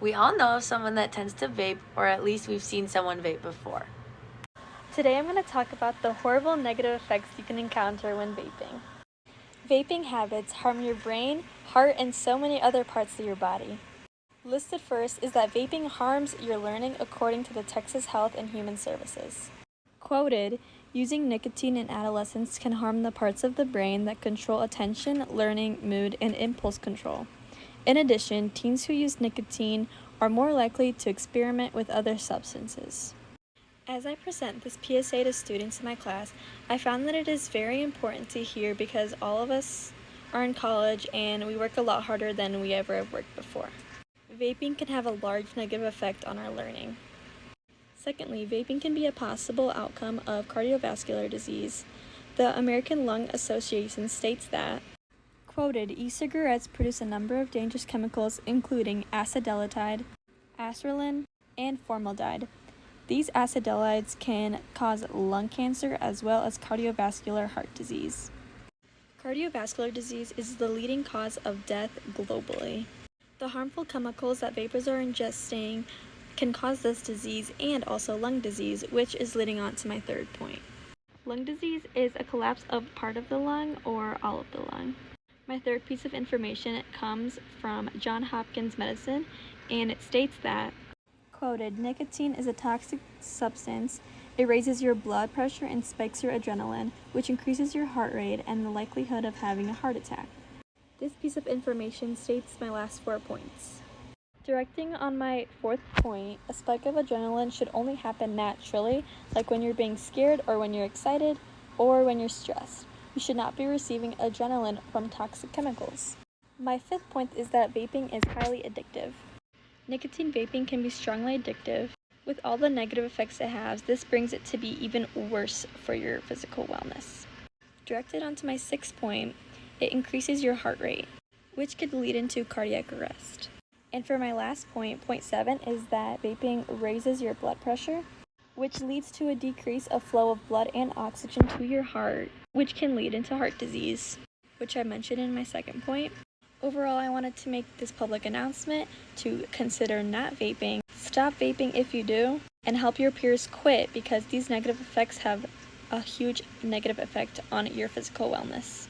We all know someone that tends to vape, or at least we've seen someone vape before. Today I'm going to talk about the horrible negative effects you can encounter when vaping. Vaping habits harm your brain, heart, and so many other parts of your body. Listed first is that vaping harms your learning according to the Texas Health and Human Services. Quoted, using nicotine in adolescence can harm the parts of the brain that control attention, learning, mood, and impulse control. In addition, teens who use nicotine are more likely to experiment with other substances. As I present this PSA to students in my class, I found that it is very important to hear because all of us are in college and we work a lot harder than we ever have worked before. Vaping can have a large negative effect on our learning. Secondly, vaping can be a possible outcome of cardiovascular disease. The American Lung Association states that, quoted, e-cigarettes produce a number of dangerous chemicals including acetaldehyde, acetylene, and formaldehyde. These acetaldehydes can cause lung cancer as well as cardiovascular heart disease. Cardiovascular disease is the leading cause of death globally. The harmful chemicals that vapors are ingesting can cause this disease and also lung disease, which is leading on to my third point. Lung disease is a collapse of part of the lung or all of the lung. My third piece of information comes from Johns Hopkins Medicine, and it states that, quoted, nicotine is a toxic substance. It raises your blood pressure and spikes your adrenaline, which increases your heart rate and the likelihood of having a heart attack. This piece of information states my last 4 points. Directing on my fourth point, a spike of adrenaline should only happen naturally, like when you're being scared or when you're excited or when you're stressed. You should not be receiving adrenaline from toxic chemicals. My fifth point is that vaping is highly addictive. Nicotine vaping can be strongly addictive. With all the negative effects it has, this brings it to be even worse for your physical wellness. Directed onto my sixth point, it increases your heart rate, which could lead into cardiac arrest. And for my last point, point 7, is that vaping raises your blood pressure, which leads to a decrease of flow of blood and oxygen to your heart, which can lead into heart disease, which I mentioned in my second point. Overall, I wanted to make this public announcement to consider not vaping, stop vaping if you do, and help your peers quit because these negative effects have a huge negative effect on your physical wellness.